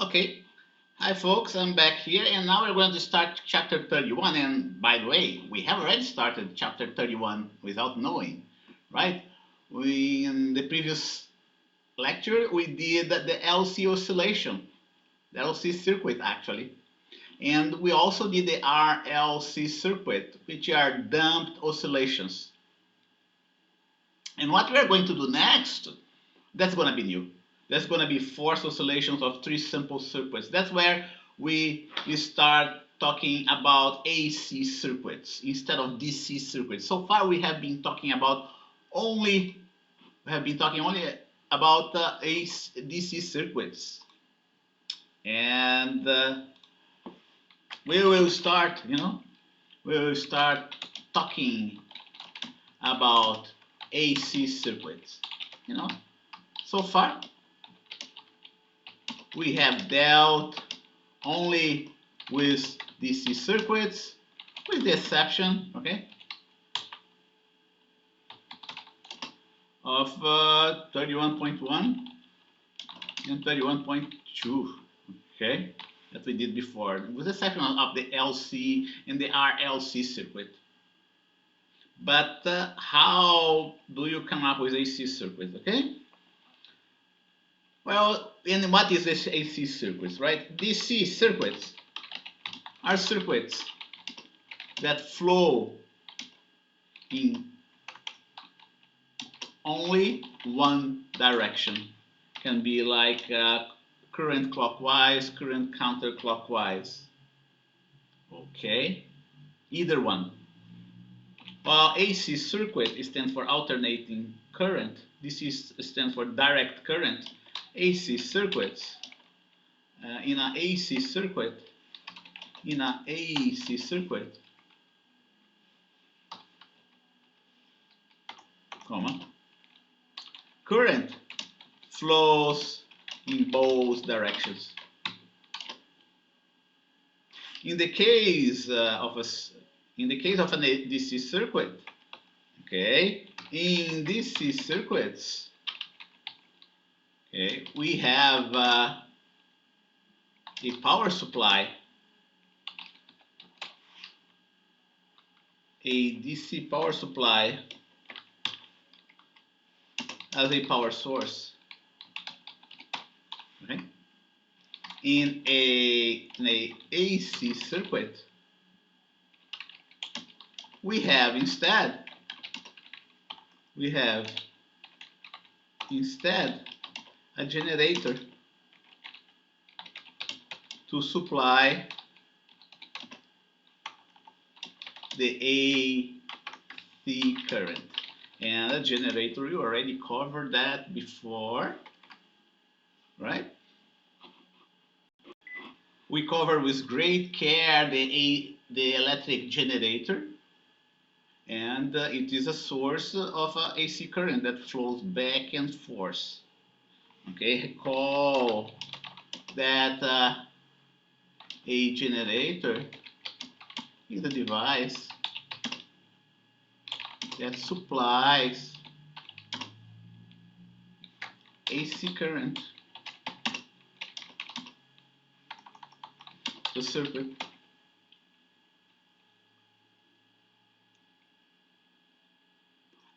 Okay, hi folks, I'm back here and now we're going to start chapter 31. And by the way, we have already started chapter 31 without knowing, right? In the previous lecture, we did the LC oscillation, the LC circuit actually. And we also did the RLC circuit, which are damped oscillations. And what we're going to do next, that's going to be new. That's going to be force oscillations of three simple circuits. That's where we start talking about AC circuits instead of DC circuits. So far we have been talking about only about DC circuits, and we will start talking about AC circuits. You know, so far we have dealt only with DC circuits, with the exception, okay, of 31.1 and 31.2, okay, that we did before, with the exception of the LC and the RLC circuit. But how do you come up with AC circuit, okay? Well, and what is this AC circuits, right? DC circuits are circuits that flow in only one direction. Can be like current clockwise, current counterclockwise. Okay, either one. While AC circuit stands for alternating current, DC stands for direct current. AC circuits, in an AC circuit, current flows in both directions. In the case of an DC circuit, okay, in DC circuits, okay, we have a power supply, a DC power supply as a power source. Okay. In a AC circuit, we have instead a generator to supply the AC current. And a generator, you already covered that before, right? We covered with great care the electric generator, and it is a source of AC current that flows back and forth. Okay, recall that a generator is a device that supplies AC current to the circuit.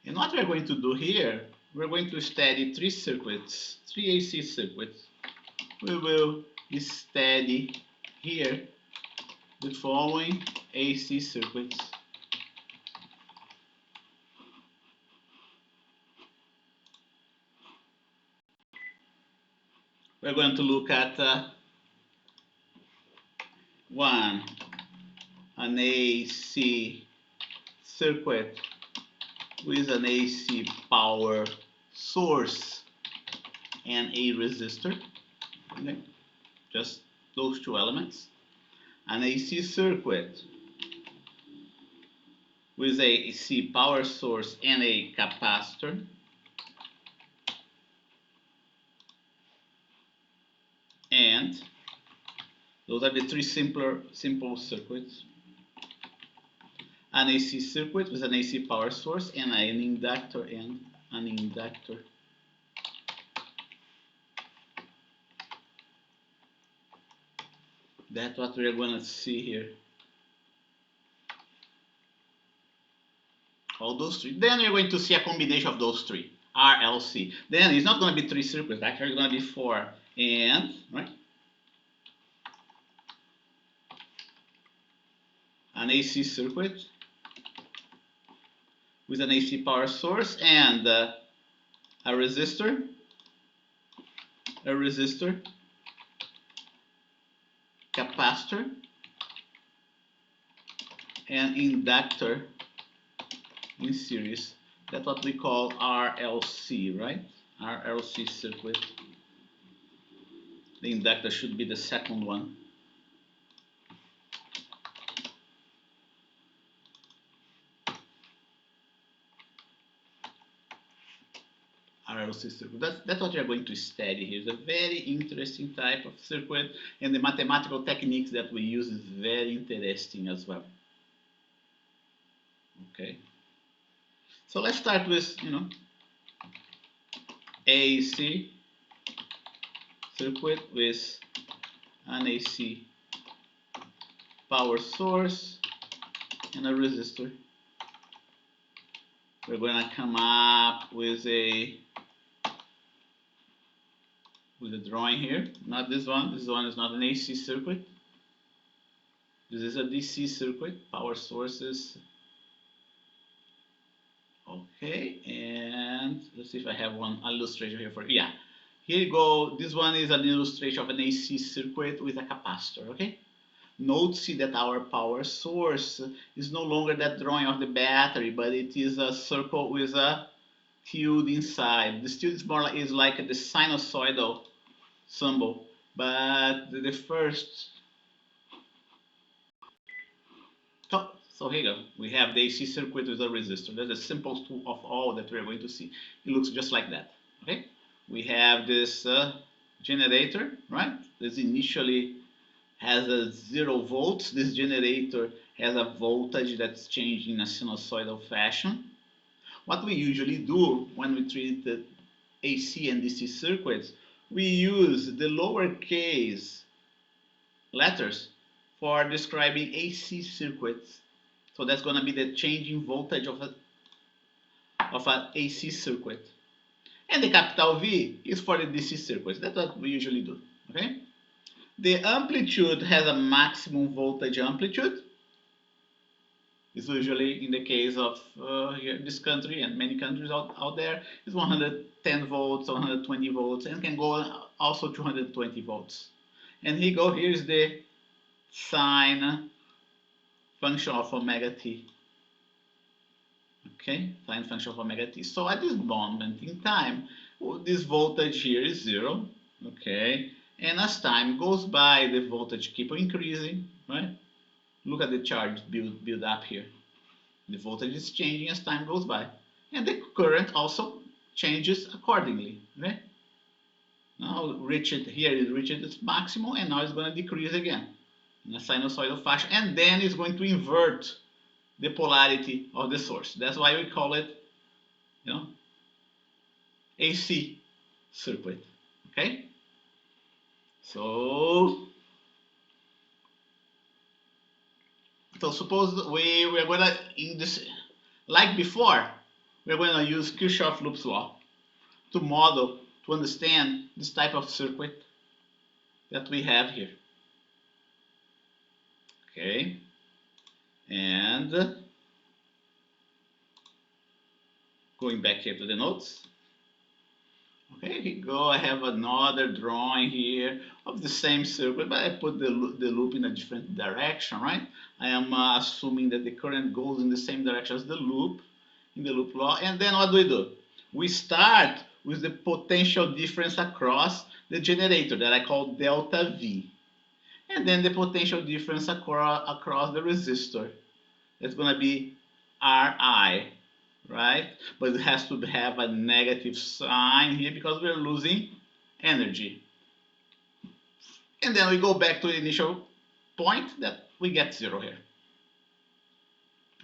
And what we're going to do here, we're going to study three AC circuits. We will study here the following AC circuits. We're going to look at an AC circuit with an AC power source and a resistor. Okay, just those two elements. An AC circuit with a AC power source and a capacitor. And those are the three simple circuits. An AC circuit with an AC power source and an inductor and an inductor. That's what we're going to see here. All those three. Then you're going to see a combination of those three. RLC. Then it's not going to be 3 circuits. Actually, it's going to be 4. And, right? An AC circuit with an AC power source and a resistor, capacitor, and inductor in series. That's what we call RLC, right? RLC circuit. The inductor should be the second one. RLC circuit. That's what you're going to study here. It's a very interesting type of circuit, and the mathematical techniques that we use is very interesting as well. Okay. So let's start with, AC circuit with an AC power source and a resistor. We're going to come up with a drawing here. Not this one. This one is not an AC circuit. This is a DC circuit. Power sources. Okay, and let's see if I have one illustration here for you. Yeah, here you go. This one is an illustration of an AC circuit with a capacitor. Okay, note, see that our power source is no longer that drawing of the battery, but it is a circle with a tilde inside. The tilde is more like, the sinusoidal symbol, but the first. So here you go. We have the AC circuit with a resistor. That's the simplest of all that we're going to see. It looks just like that. Okay. We have this generator, right? This initially has a 0 volts. This generator has a voltage that's changed in a sinusoidal fashion. What we usually do when we treat the AC and DC circuits, we use the lowercase letters for describing AC circuits. So that's going to be the change in voltage of an AC circuit. And the capital V is for the DC circuits. That's what we usually do. Okay? The amplitude has a maximum voltage amplitude. It's usually, in the case of here, this country and many countries out there, is 110 volts or 120 volts, and can go also 220 volts. And here is the sine function of omega t. Okay, sine function of omega t. So at this moment in time, this voltage here is 0. Okay, and as time goes by, the voltage keeps increasing. Right? Look at the charge build up here. The voltage is changing as time goes by, and the current also changes accordingly. Right? Now it reached its maximum, and now it's going to decrease again in a sinusoidal fashion, and then it's going to invert the polarity of the source. That's why we call it, AC circuit. Okay. So suppose we're going to, in this, like before, we're going to use Kirchhoff Loop's law to model, to understand this type of circuit that we have here. Okay, and going back here to the notes. Okay, here you go. I have another drawing here of the same circuit, but I put the loop in a different direction, right? I am assuming that the current goes in the same direction as the loop, in the loop law. And then what do? We start with the potential difference across the generator that I call delta V. And then the potential difference across the resistor. That's going to be Ri. Right? But it has to have a negative sign here because we're losing energy. And then we go back to the initial point that we get 0 here.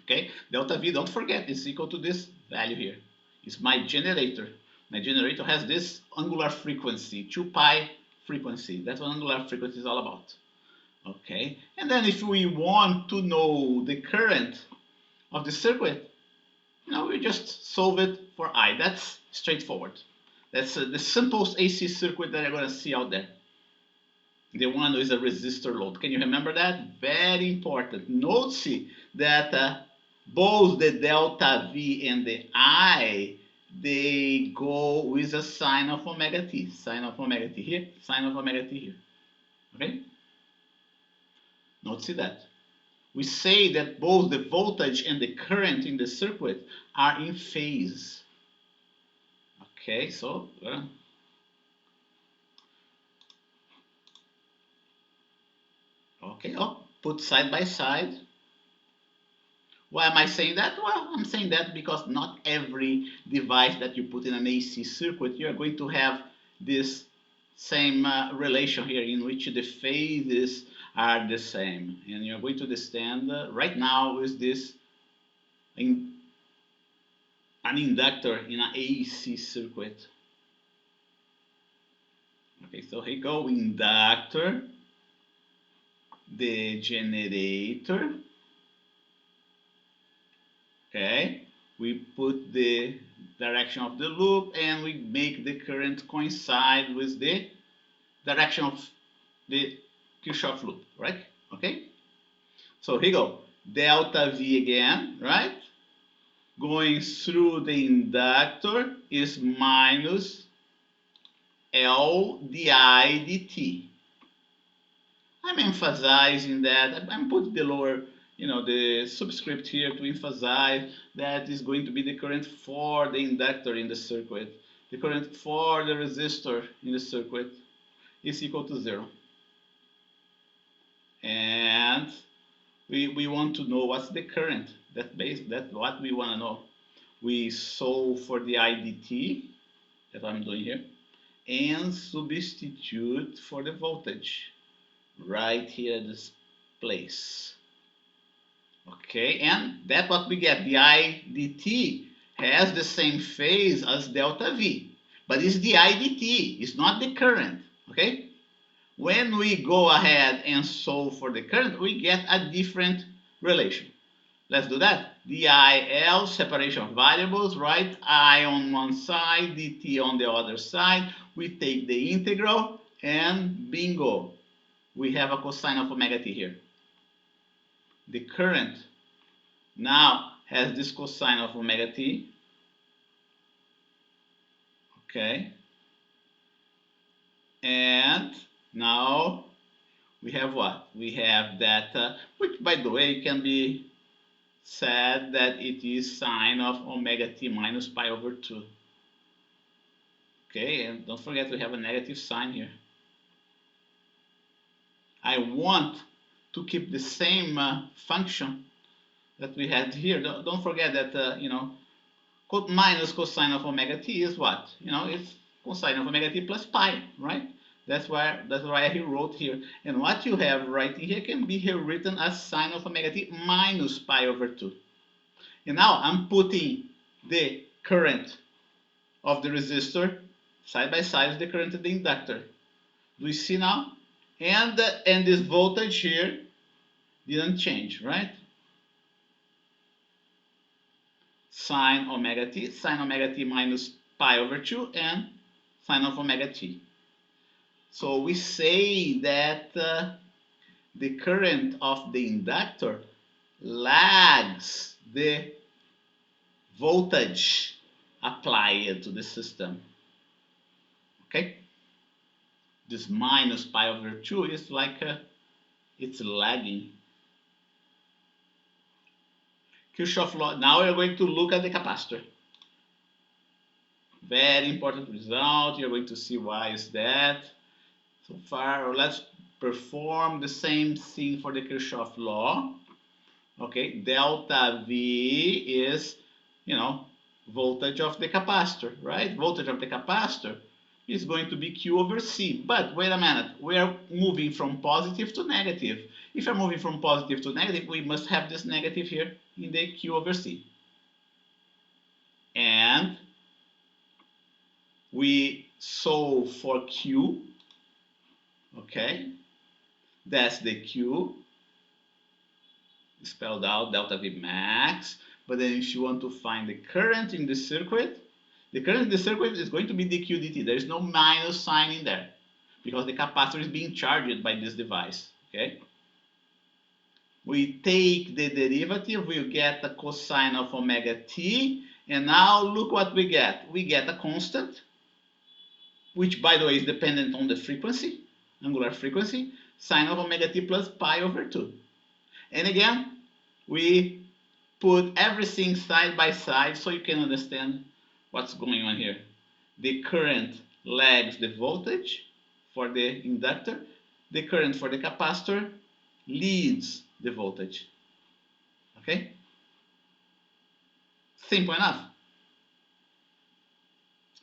Okay, delta V, don't forget, is equal to this value here. It's my generator. My generator has this angular frequency, 2 pi frequency. That's what angular frequency is all about. Okay, and then if we want to know the current of the circuit, we just solve it for I. That's straightforward. That's the simplest AC circuit that you're going to see out there. The one with a resistor load. Can you remember that? Very important. Notice that both the delta V and the I, they go with a sine of omega t. Sine of omega t here, sine of omega t here. Okay? Notice that. We say that both the voltage and the current in the circuit are in phase. Okay, so okay, put side by side. Why am I saying that? Well, I'm saying that because not every device that you put in an AC circuit, you're going to have this same relation here in which the phases are the same. And you're going to understand right now is this in an inductor in an AC circuit. Okay, so here go inductor, the generator. Okay, we put the direction of the loop and we make the current coincide with the direction of the Kirchhoff loop, right? Okay, so here go delta V again, right? Going through the inductor is minus L di dt. I'm emphasizing that. I'm putting the lower, the subscript here to emphasize that is going to be the current for the inductor in the circuit. The current for the resistor in the circuit is equal to 0. And we want to know what's the current. That's what we want to know. We solve for the IDT, that I'm doing here, and substitute for the voltage right here at this place. Okay, and that's what we get. The IDT has the same phase as delta V, but it's the IDT, it's not the current. Okay, when we go ahead and solve for the current, we get a different relation. Let's do that. DIL, separation of variables, right? I on one side, dt on the other side. We take the integral and bingo. We have a cosine of omega t here. The current now has this cosine of omega t. Okay. And now we have what? We have that, which by the way can be said that it is sine of omega t minus pi over 2. Okay, and don't forget we have a negative sign here. I want to keep the same function that we had here. Don't forget that, minus cosine of omega t is what? It's cosine of omega t plus pi, right? That's why he wrote here. And what you have right here can be here written as sine of omega t minus pi over 2. And now I'm putting the current of the resistor side by side with the current of the inductor. Do you see now? And this voltage here didn't change, right? Sine omega t minus pi over 2, and sine of omega t. So we say that the current of the inductor lags the voltage applied to the system. Okay? This minus pi over 2 is like it's lagging. Kirchhoff law. Now we're going to look at the capacitor. Very important result. You're going to see why is that. So far, let's perform the same thing for the Kirchhoff law. Okay, delta V is, voltage of the capacitor, right? Voltage of the capacitor is going to be Q over C. But wait a minute, we are moving from positive to negative. If you're moving from positive to negative, we must have this negative here in the Q over C. And we solve for Q, okay? That's the Q, spelled out, delta V max. But then if you want to find the current in the circuit is going to be dq dt. There is no minus sign in there because the capacitor is being charged by this device. Okay. We take the derivative, we get the cosine of omega t, and now look what we get. We get a constant, which by the way is dependent on the frequency, angular frequency, sine of omega t plus pi over 2. And again, we put everything side by side so you can understand what's going on here. The current lags the voltage for the inductor. The current for the capacitor leads the voltage. Okay? Simple enough.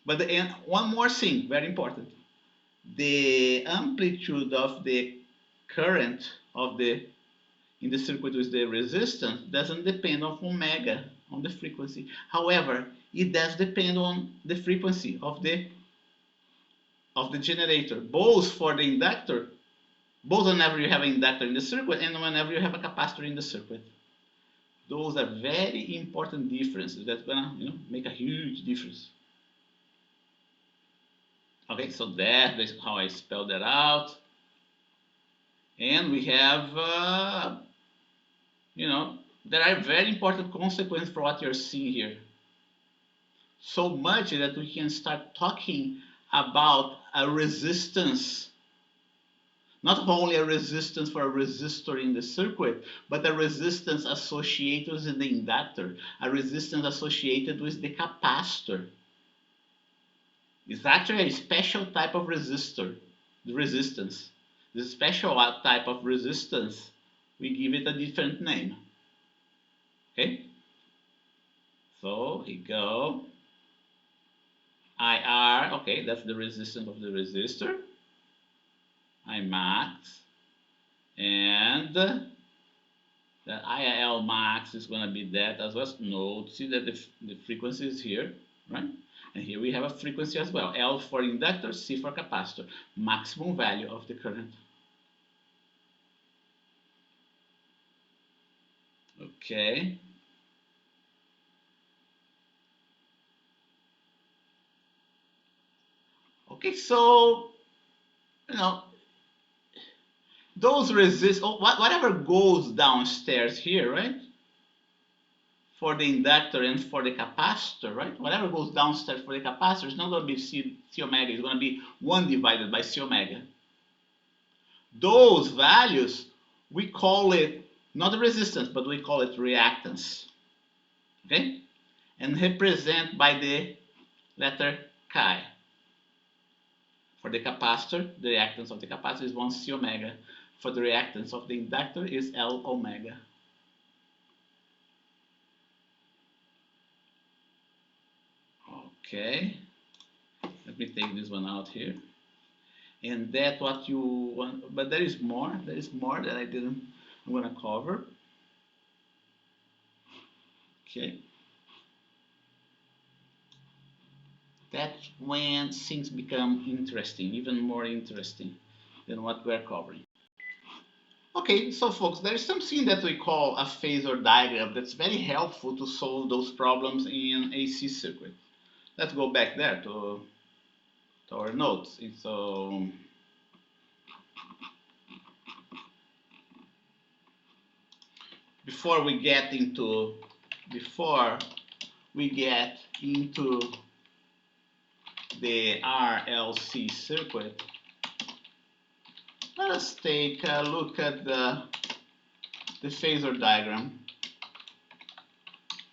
But one more thing, very important. The amplitude of the current of the in the circuit with the resistance doesn't depend on omega, on the frequency. However, it does depend on the frequency of the generator, both for the inductor, both whenever you have an inductor in the circuit and whenever you have a capacitor in the circuit. Those are very important differences that's gonna make a huge difference. Okay, so that is how I spelled that out. And we have there are very important consequences for what you're seeing here. So much that we can start talking about a resistance. Not only a resistance for a resistor in the circuit, but a resistance associated with the inductor, a resistance associated with the capacitor. It's actually a special type of resistor, the resistance. This special type of resistance, we give it a different name. Okay? So here we go. IR, okay, that's the resistance of the resistor. I max. And the IL max is going to be that as well. Note, see that the frequency is here, right? And here we have a frequency as well. L for inductor, C for capacitor. Maximum value of the current. Okay. Okay, so, those whatever goes downstairs here, right? For the inductor and for the capacitor, right? Whatever goes downstairs for the capacitor is not going to be C omega, it's going to be 1 divided by C omega. Those values, we call it, not the resistance, but we call it reactance. Okay? And represent by the letter chi. For the capacitor, the reactance of the capacitor is 1 C omega. For the reactance of the inductor is L omega. Okay, let me take this one out here. And that's what you want, but there is more that I'm gonna cover. Okay. That's when things become interesting, even more interesting than what we're covering. Okay, so folks, there is something that we call a phasor diagram that's very helpful to solve those problems in AC circuit. Let's go back there to our notes. So before we get into the RLC circuit, let us take a look at the phasor diagram,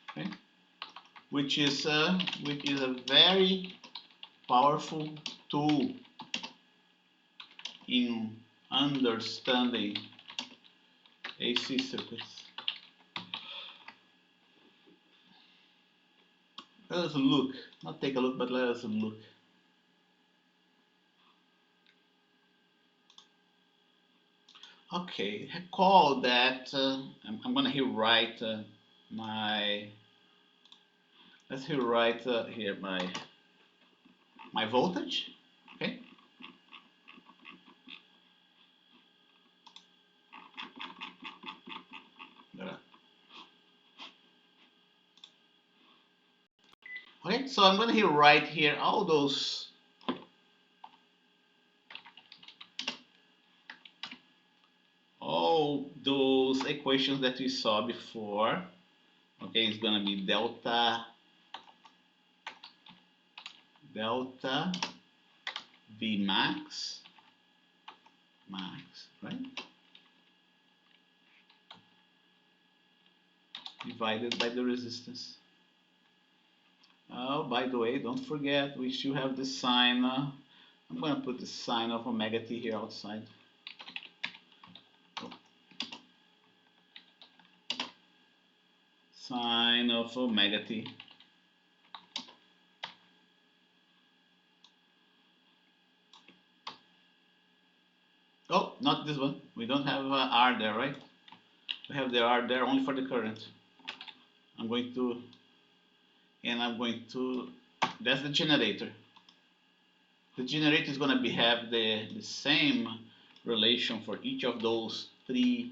okay? which is a very powerful tool in understanding AC circuits. Let us look, not take a look, but let us look. Okay, recall that I'm going to write let's write here my voltage, okay? Okay, so I'm going to write here all those equations that we saw before. Okay, it's going to be delta V max, right? Divided by the resistance. Oh, by the way, don't forget, we should have the sine. I'm going to put the sine of omega t here outside. Sine of omega t. Oh, not this one. We don't have R there, right? We have the R there only for the current. I'm going to, that's the generator. The generator is going to have the same relation for each of those three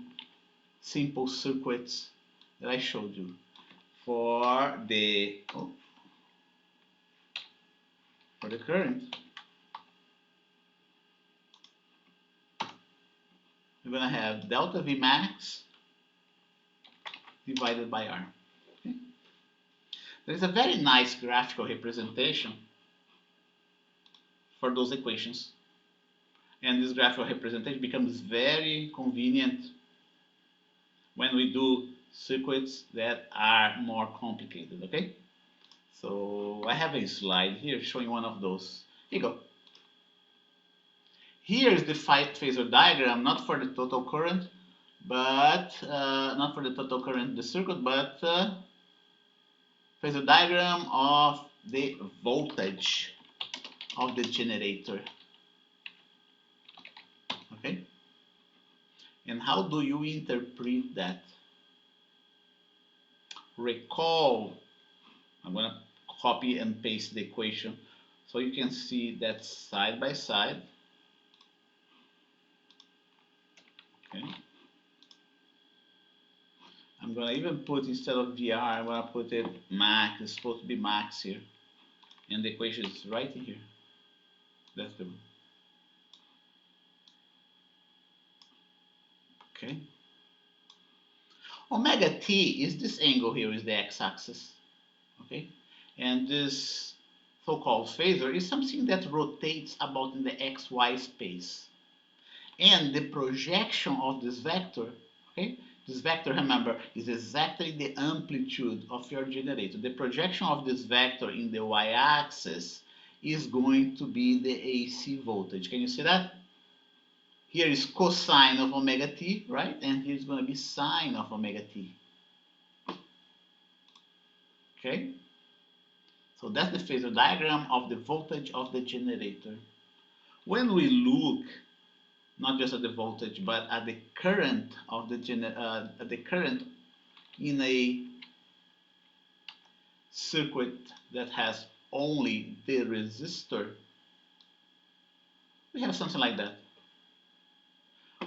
simple circuits that I showed you. For the current, we're going to have delta V max divided by R. Okay? There's a very nice graphical representation for those equations. And this graphical representation becomes very convenient when we do circuits that are more complicated, okay? So I have a slide here showing one of those. Here you go. Here is the phasor diagram, not for the total current, but not for the total current in the circuit, but phasor diagram of the voltage of the generator. Okay? And how do you interpret that? Recall, I'm going to copy and paste the equation so you can see that side by side. Okay. I'm going to even put, instead of VR, I'm going to put it max. It's supposed to be max here. And the equation is right here. That's the one. Okay. Omega t is this angle here, is the x-axis. Okay. And this so-called phasor is something that rotates about in the xy space. And the projection of this vector, okay, this vector, remember, is exactly the amplitude of your generator. The projection of this vector in the y-axis is going to be the AC voltage. Can you see that? Here is cosine of omega t, right? And here is going to be sine of omega t. Okay? So that's the phasor diagram of the voltage of the generator. When we look not just at the voltage, but at the current of the current in a circuit that has only the resistor, we have something like that.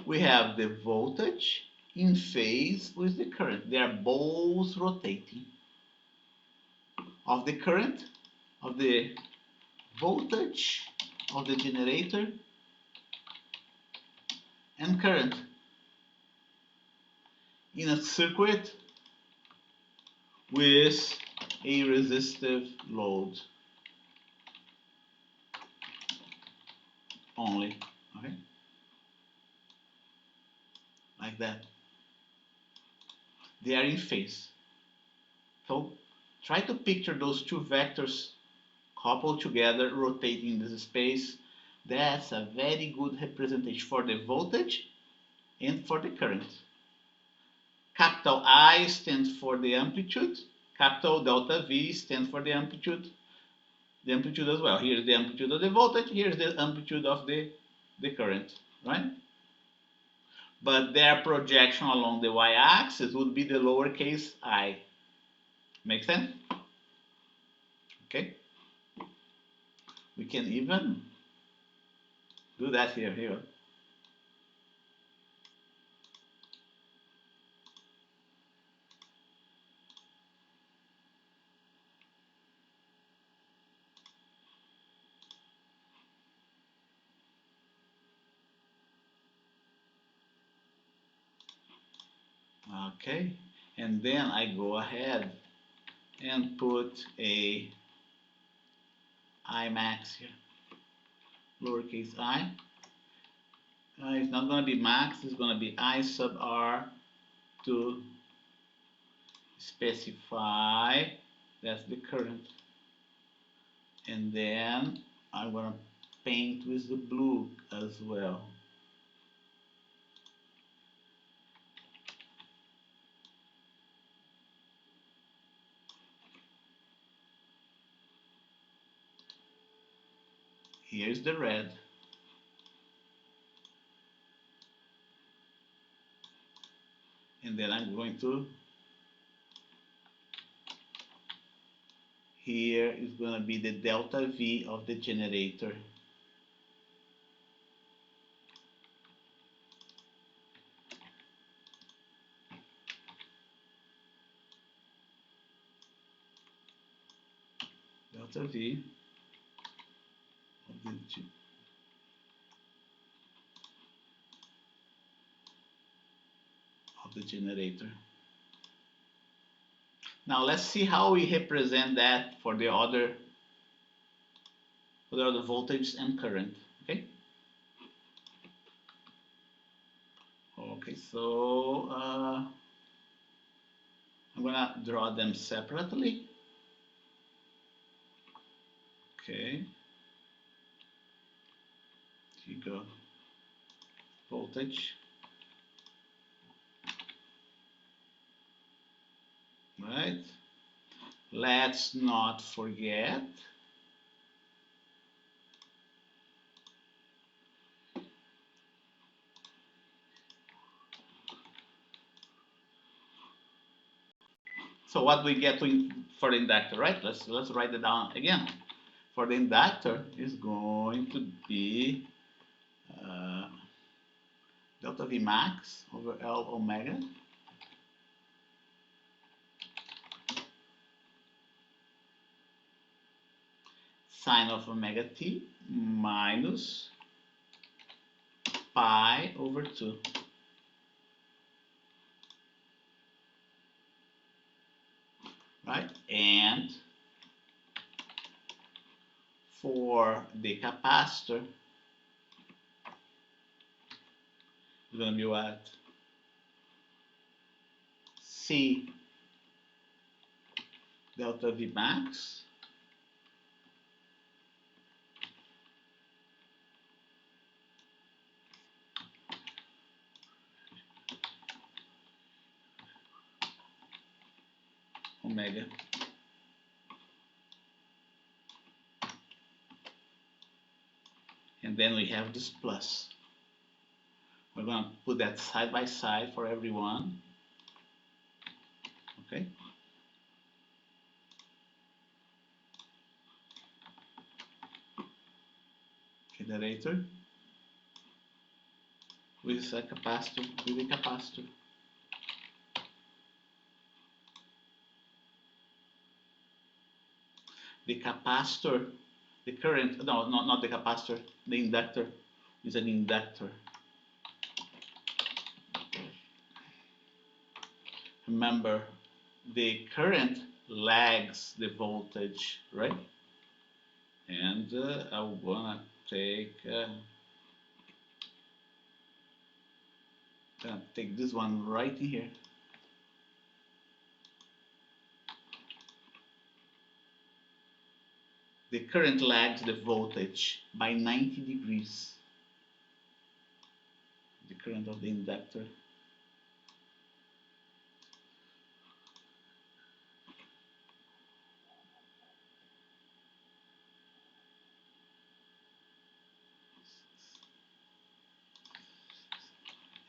We have the voltage in phase with the current. They are both rotating. Of the current, of the voltage of the generator, and current in a circuit with a resistive load only. Okay, like that. They are in phase. So try to picture those two vectors coupled together, rotating in this space. That's a very good representation for the voltage and for the current. Capital I stands for the amplitude. Capital delta V stands for the amplitude as well. Here's the amplitude of the voltage. Here's the amplitude of the current, right? But their projection along the y-axis would be the lowercase I. Make sense? Okay. We can even do that here. Here. Okay, and then I go ahead and put a I max here, lowercase I. It's not going to be max, it's going to be I sub r to specify that's the current. And then I'm going to paint with the blue as well. Here's the red. And then I'm going to, here is going to be the delta V of the generator. Delta V of the generator. Now let's see how we represent that for the other voltage and current. Okay, so I'm gonna draw them separately. Okay, here you go. Voltage. Right. Let's not forget so what we get for the inductor, right? Let's write it down again. For the inductor is going to be delta V max over L omega sine of omega t minus pi over 2. Right? And for the capacitor, it's going to be what? C delta V max omega and then we have this plus. We're going to put that side by side for everyone. Okay. Generator with a capacitor, with a capacitor. The capacitor, the current, no, not the capacitor, the inductor is an inductor. Remember, the current lags the voltage, right? And I wanna take this one right in here. The current lags the voltage by 90 degrees. The current of the inductor.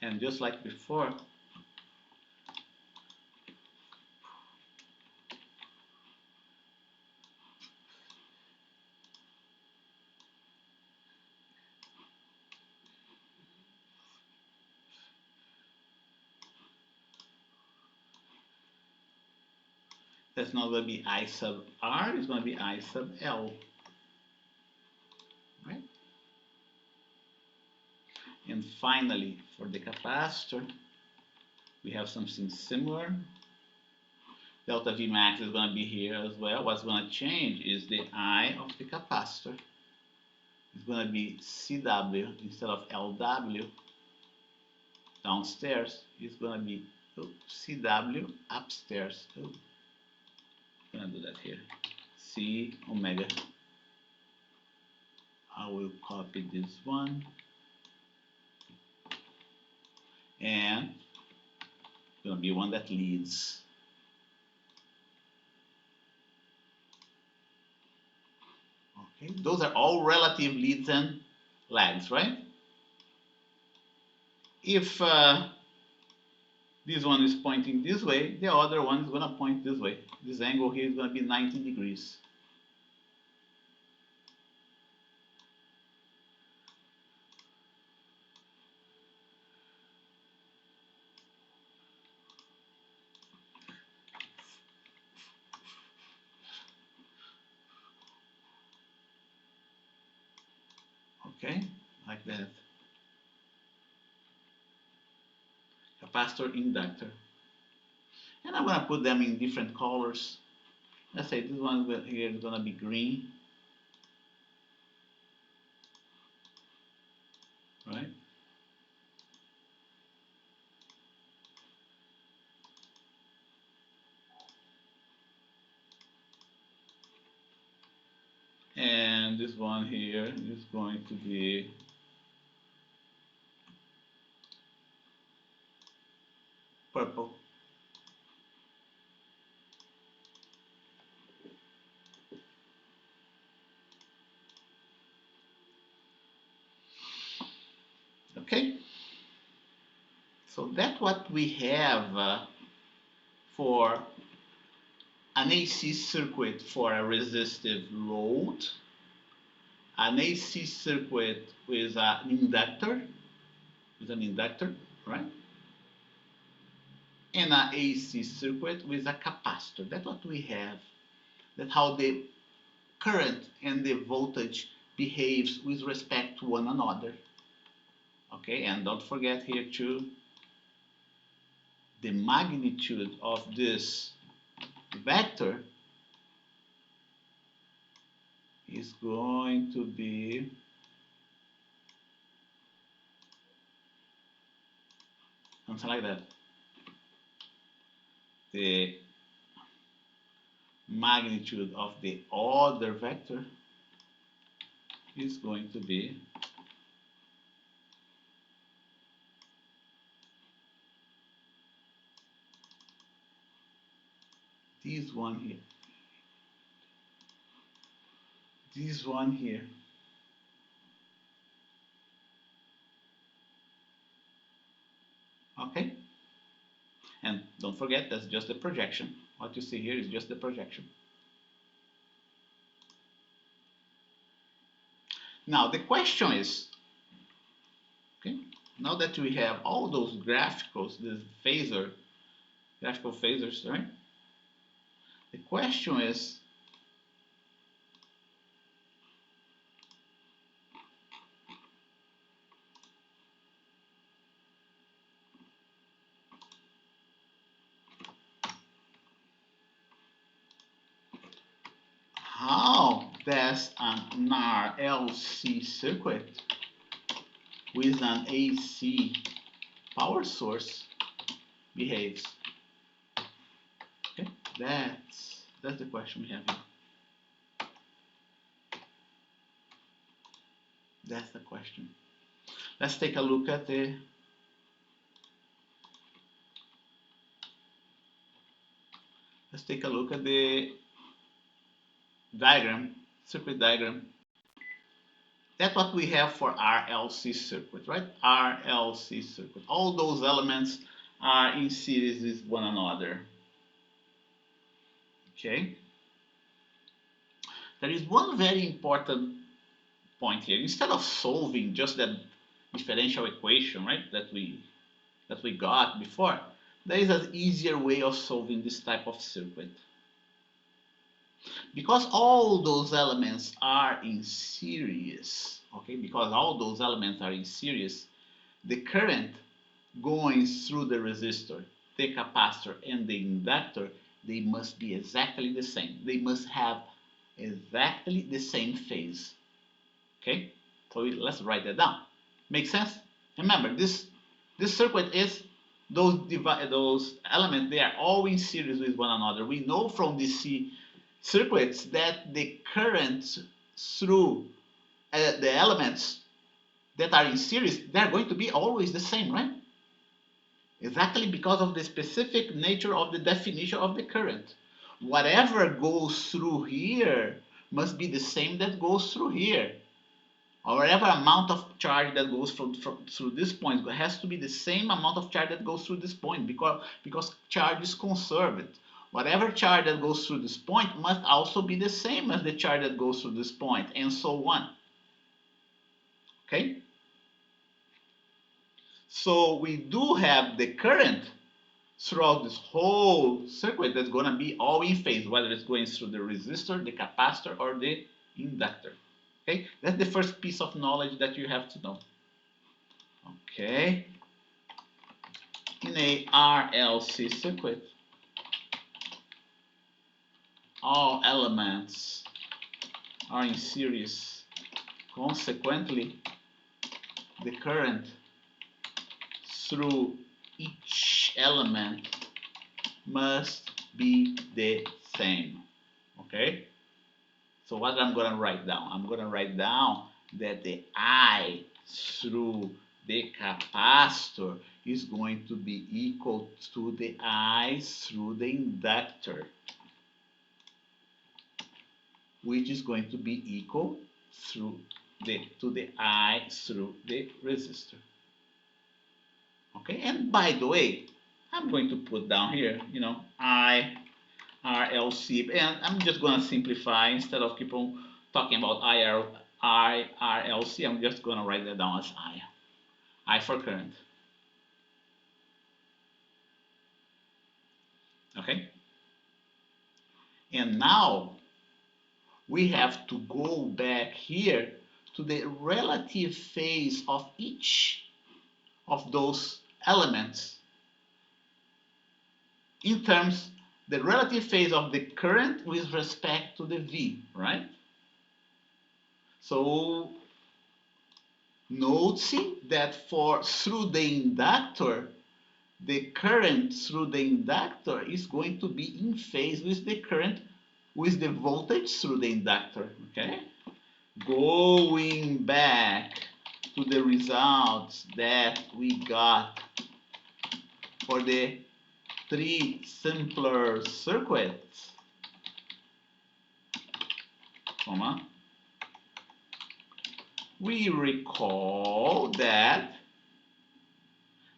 And just like before, that's not going to be I sub R, it's going to be I sub L. Right? And finally, for the capacitor, we have something similar. Delta V max is going to be here as well. What's going to change is the I of the capacitor. It's going to be CW instead of LW downstairs. It's going to be CW upstairs. I'm going to do that here. C omega. I will copy this one. And it's going to be one that leads. Okay, those are all relative leads and lags, right? If this one is pointing this way, the other one is going to point this way. This angle here is going to be 90 degrees. Okay, like that. Capacitor, inductor. And I'm going to put them in different colors. Let's say this one here is going to be green. Right? And this one here is going to be purple. Okay, so that's what we have for an AC circuit for a resistive load, an AC circuit with an inductor, right? And an AC circuit with a capacitor. That's what we have. That's how the current and the voltage behaves with respect to one another. Okay, and don't forget here too, the magnitude of this vector is going to be something like that. The magnitude of the other vector is going to be this one here. This one here. Okay? And don't forget, that's just the projection. What you see here is just the projection. Now the question is, okay, now that we have all those graphicals, this graphical phasors, right? The question is, how does an RLC circuit with an AC power source behaves? Okay, that's the question we have here. That's the question. Let's take a look at the diagram, circuit diagram. That's what we have for RLC circuit, right? RLC circuit. All those elements are in series with one another. Okay. There is one very important point here. Instead of solving just that differential equation, right, that we got before, there is an easier way of solving this type of circuit. Because all those elements are in series, okay, because all those elements are in series, the current going through the resistor the capacitor and the inductor, they must be exactly the same. They must have exactly the same phase. Okay, so let's write that down. Make sense? Remember, this circuit is those elements. They are all in series with one another. We know from DC circuits that the currents through the elements that are in series, they're going to be always the same, right? Exactly because of the specific nature of the definition of the current. Whatever goes through here must be the same that goes through here. Or whatever amount of charge that goes through this point has to be the same amount of charge that goes through this point, because charge is conserved. Whatever charge that goes through this point must also be the same as the charge that goes through this point, and so on. Okay? So we do have the current throughout this whole circuit that's going to be all in phase, whether it's going through the resistor, the capacitor, or the inductor. Okay, that's the first piece of knowledge that you have to know. Okay, in a RLC circuit, all elements are in series. Consequently, the current through each element must be the same. Okay? So what I'm going to write down? I'm going to write down that the I through the capacitor is going to be equal to the I through the inductor, which is going to be equal to the I through the resistor. Okay, and by the way, I'm going to put down here, I RLC, and I'm just going to simplify. Instead of keep on talking about RLC, I'm just going to write that down as I for current. Okay? And now we have to go back here to the relative phase of each of those elements in terms the relative phase of the current with respect to the V, right? So notice that through the inductor, the current through the inductor is going to be in phase with the current with the voltage through the inductor. Okay? Going back to the results that we got for the 3 simpler circuits, we recall that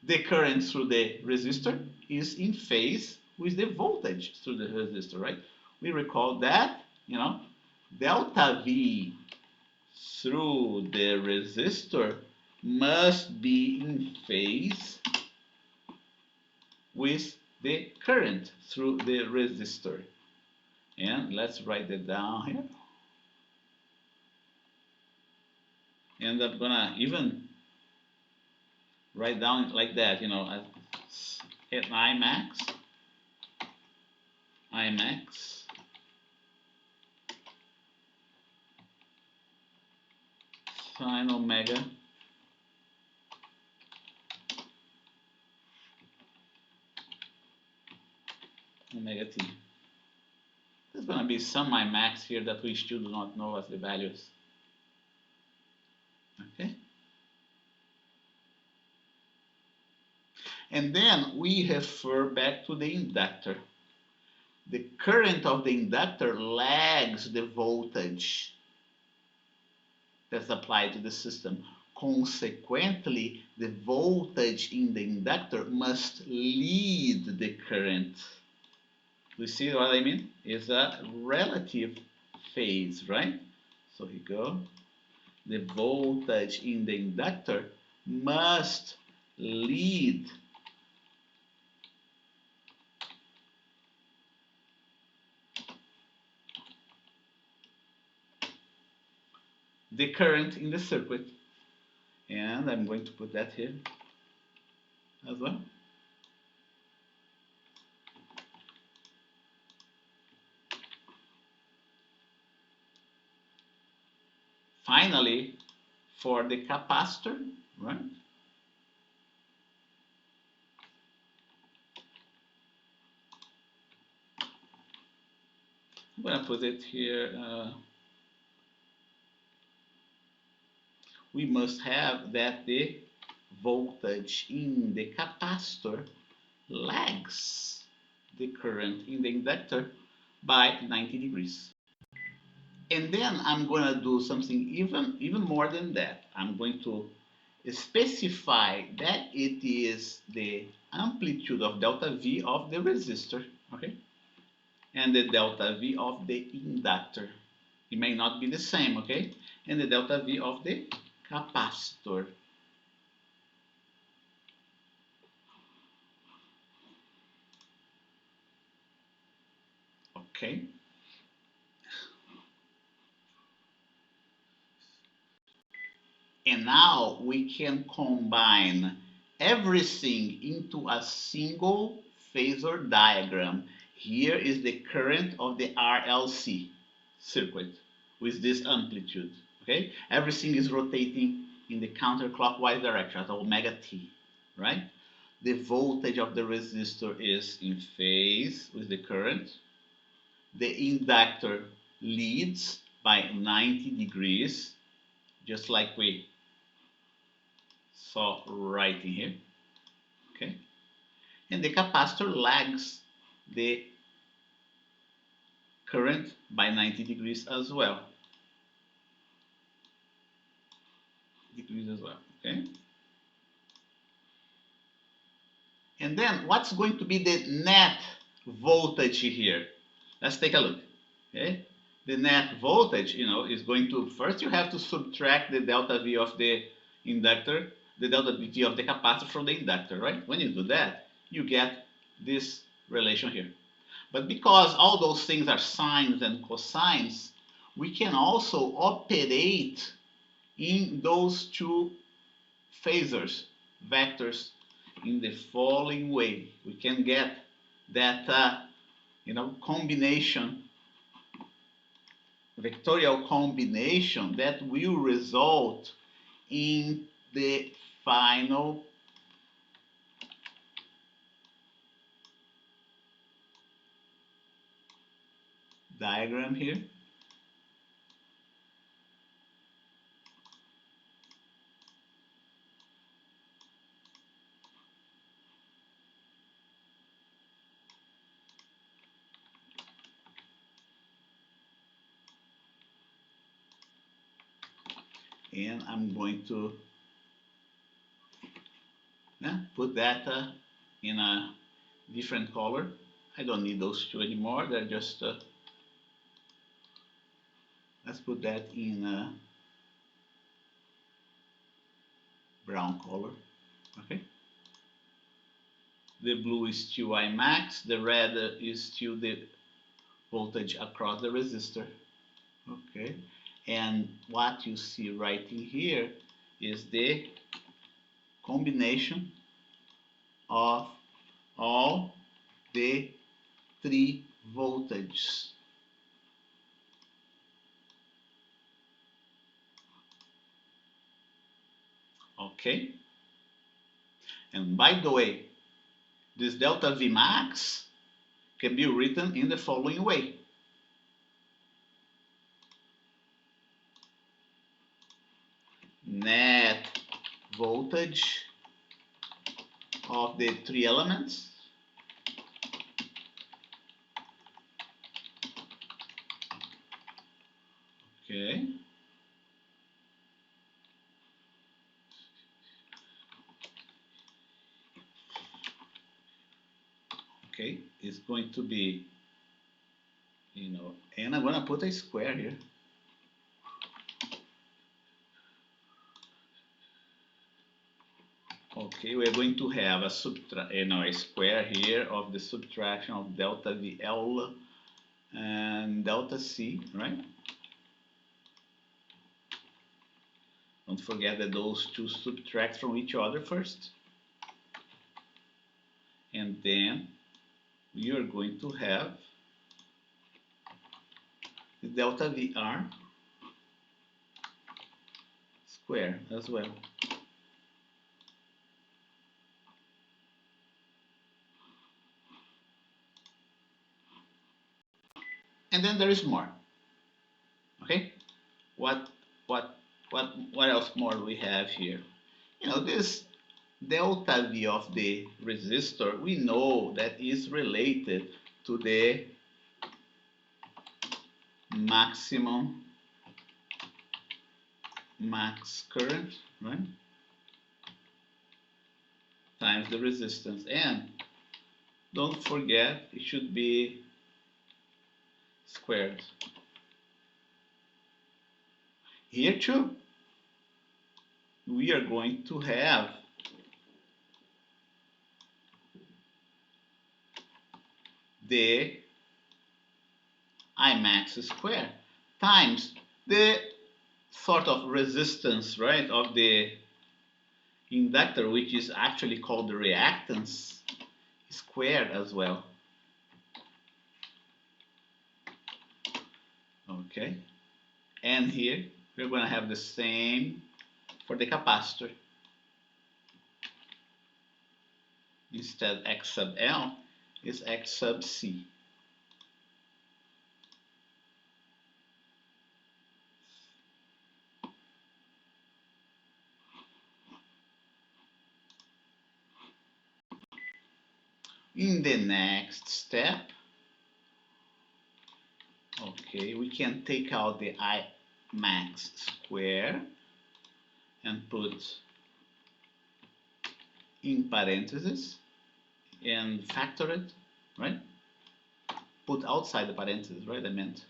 the current through the resistor is in phase with the voltage through the resistor, right? We recall that, delta V through the resistor must be in phase with the current through the resistor. And let's write that down here. And I'm gonna even write down like that, at Imax sine omega t. There's going to be some Imax here that we still do not know as the values. Okay? And then we refer back to the inductor. The current of the inductor lags the voltage that's applied to the system. Consequently, the voltage in the inductor must lead the current. You see what I mean? It's a relative phase, right? So here you go. The voltage in the inductor must lead the current in the circuit. And I'm going to put that here as well. finally, for the capacitor, right? I'm going to put it here. We must have that the voltage in the capacitor lags the current in the inductor by 90 degrees. And then I'm going to do something even more than that. I'm going to specify that it is the amplitude of delta V of the resistor, okay, and the delta V of the inductor. It may not be the same, okay, and the delta V of the capacitor. Okay. And now we can combine everything into a single phasor diagram. Here is the current of the RLC circuit with this amplitude. Okay, everything is rotating in the counterclockwise direction at omega t, right? The voltage of the resistor is in phase with the current. The inductor leads by 90 degrees, just like we saw right in here, okay? And the capacitor lags the current by 90 degrees as well. Okay? And then what's going to be the net voltage here? Let's take a look, okay? The net voltage, is going to, first you have to subtract the delta V of the inductor, the delta V of the capacitor from the inductor, right? When you do that, you get this relation here. But because all those things are sines and cosines, we can also operate in those two phasors, vectors, in the following way. We can get that, combination, vectorial combination that will result in the final diagram here. And I'm going to put that in a different color. I don't need those two anymore. They're just, let's put that in a brown color, okay? The blue is still I max, the red is still the voltage across the resistor, okay? And what you see right in here is the combination of all the three voltages. Okay? And by the way, this delta V max can be written in the following way. Net voltage of the three elements okay, is going to be, and I'm going to put a square here. Okay, we're going to have a square here of the subtraction of delta VL and delta C, right? Don't forget that those two subtract from each other first. And then we are going to have the delta VR square as well. And then there is more. Okay, what what what else more we have here? You know, this delta V of the resistor, we know that is related to the maximum max current, right? Times the resistance. And don't forget, it should be squared. Here too, we are going to have the Imax square times the sort of resistance, right, of the inductor, which is actually called the reactance, squared as well. Okay, and here we're going to have the same for the capacitor. Instead X sub L is X sub C. In the next step, okay, we can take out the I max square and put in parentheses and factor it, right? Put outside the parentheses, right? I meant.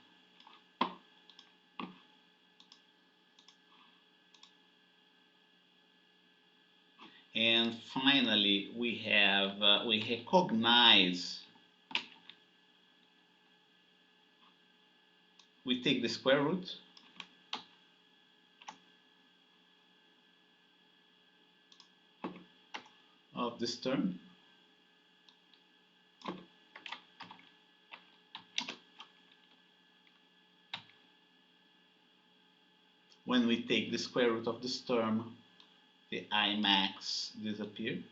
And finally, we recognize. We take the square root of this term. When we take the square root of this term, the I max disappears.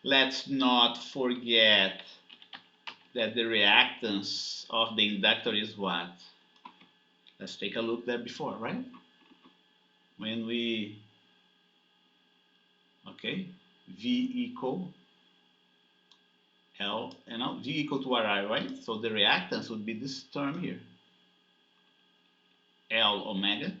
Let's not forget that the reactance of the inductor is what? Let's take a look there before, right? When we, okay, V equal L, and now V equal to Ri, right? So the reactance would be this term here, L omega.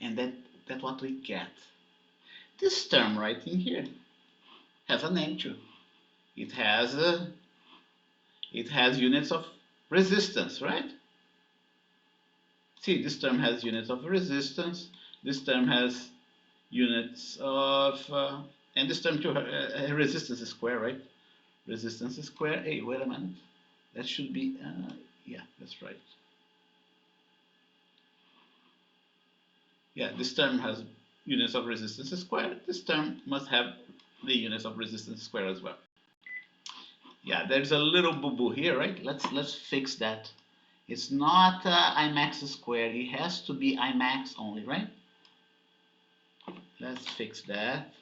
And that's what we get. This term right in here has a name too. It has units of resistance, right? See, this term has units of resistance. This term has units of, and this term too, resistance is square, right? Resistance is square. Hey, wait a minute. That should be, yeah, that's right. Yeah, this term has units of resistance squared. This term must have the units of resistance squared as well. Yeah, there's a little boo-boo here, right? Let's fix that. It's not Imax squared. It has to be Imax only, right? Let's fix that.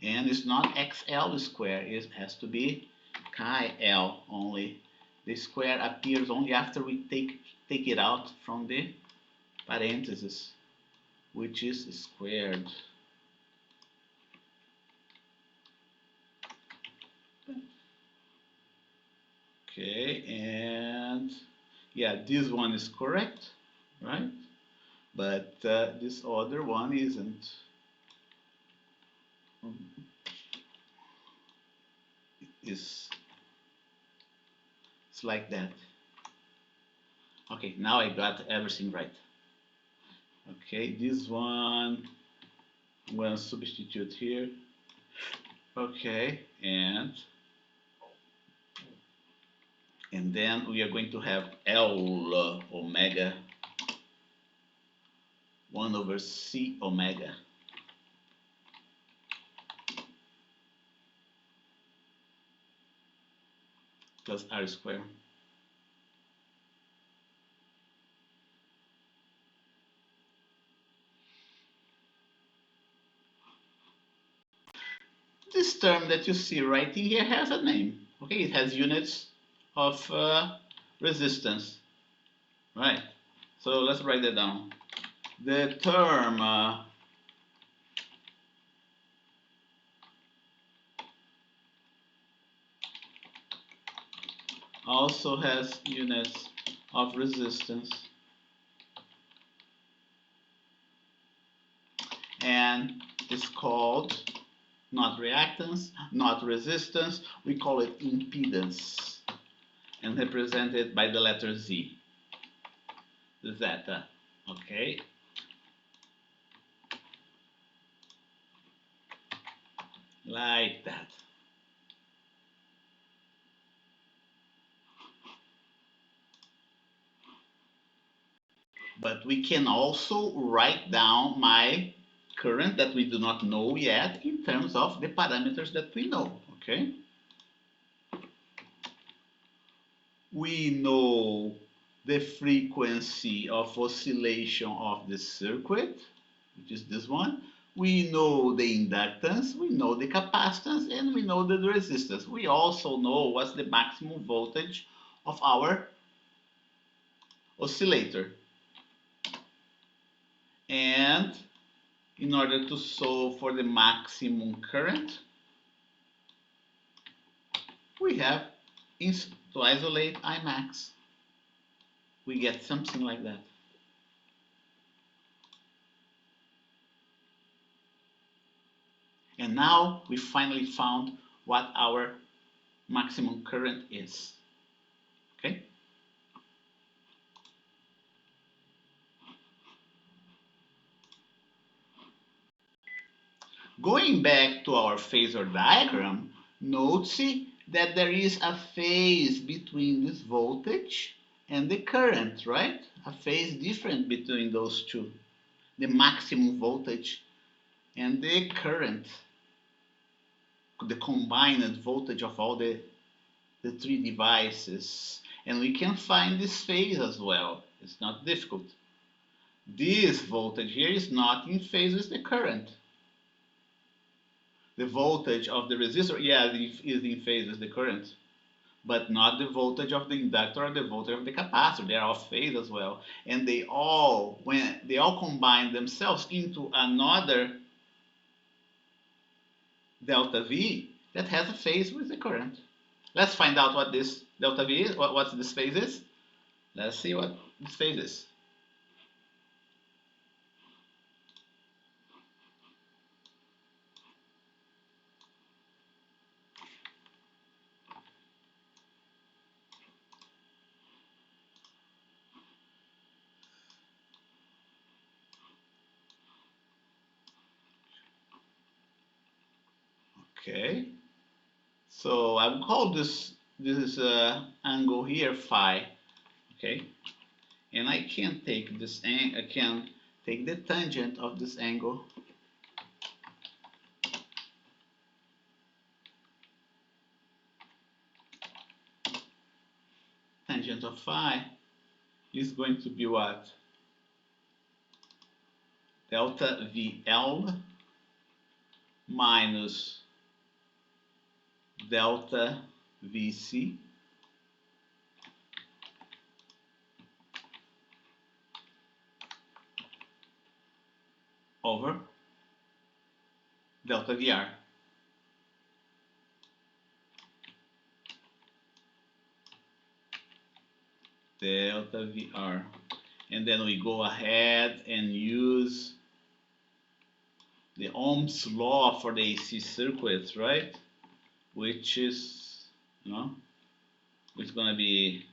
And it's not XL squared. It has to be chi L only. The square appears only after we take it out from the parentheses, which is squared. Okay, and yeah, this one is correct, right? But this other one isn't. It's like that. Okay, now I got everything right. Okay, this one I'm gonna substitute here. Okay, and then we are going to have L omega 1 over C omega plus R squared. This term that you see right in here has a name. Okay, it has units of resistance, right? So let's write that down. The term also has units of resistance, and is called not reactance, not resistance, we call it impedance, and represented by the letter Z, the zeta, okay? Like that. But we can also write down my current that we do not know yet in terms of the parameters that we know, okay? We know the frequency of oscillation of the circuit, which is this one. We know the inductance, we know the capacitance, and we know the resistance. We also know what's the maximum voltage of our oscillator. And in order to solve for the maximum current, we have to isolate Imax. We get something like that. And now we finally found what our maximum current is. Okay? Going back to our phasor diagram, note that there is a phase between this voltage and the current, right? A phase different between those two. The maximum voltage and the current, the combined voltage of all the three devices. And we can find this phase as well. It's not difficult. This voltage here is not in phase with the current. The voltage of the resistor, yeah, is in phase with the current, but not the voltage of the inductor or the voltage of the capacitor. They are off phase as well, and they all, when they all combine themselves into another delta V that has a phase with the current. Let's find out what this delta V is, what this phase is. Let's see what this phase is. Okay, so I will call this angle here phi. Okay, and I can take this angle. I can take the tangent of this angle. Tangent of phi is going to be what? Delta VL minus delta VC over delta VR. delta VR. And then we go ahead and use the Ohm's law for the AC circuits, right? Which is, which is going to be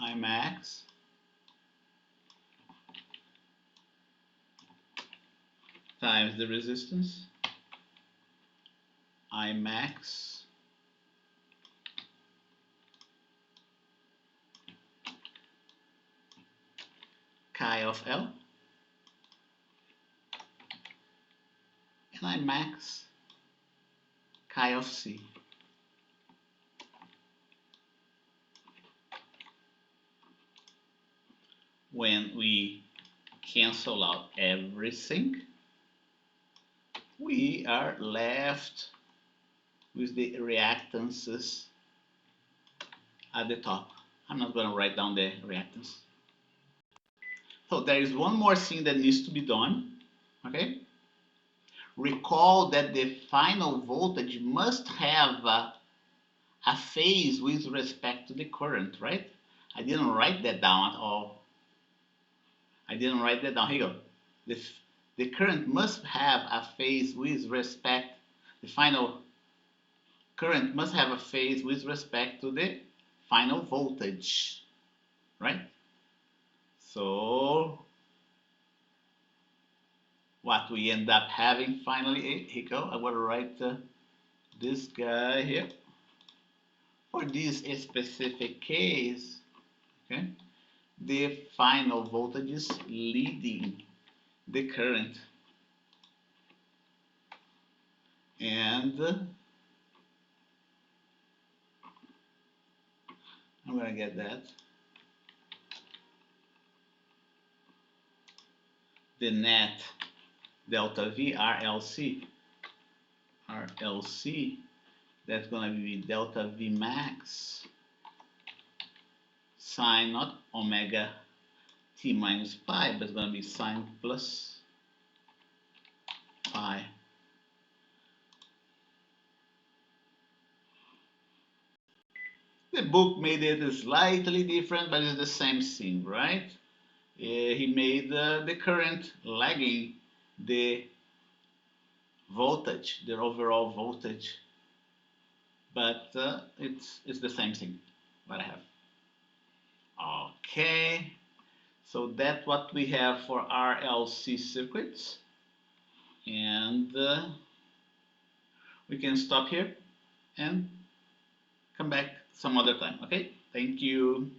I max times the resistance, I max chi of L, and I max chi of C. When we cancel out everything, we are left with the reactances at the top. I'm not going to write down the reactance. So there is one more thing that needs to be done, okay? Recall that the final voltage must have a phase with respect to the current, right? I didn't write that down at all. I didn't write that down. Here you go. The current must have a phase with respect, the final current must have a phase with respect to the final voltage, right? So what we end up having finally, here you go, I'm going to write this guy here. For this specific case, okay, the final voltage is leading the current. And I'm going to get that. The net delta V RLC, that's going to be delta V max sine not omega t minus pi, but it's going to be sine plus pi. The book made it slightly different, but it's the same thing, right? He made the current lagging the voltage, the overall voltage, but it's the same thing what I have. Okay, so that's what we have for RLC circuits, and we can stop here and come back some other time. Okay, thank you.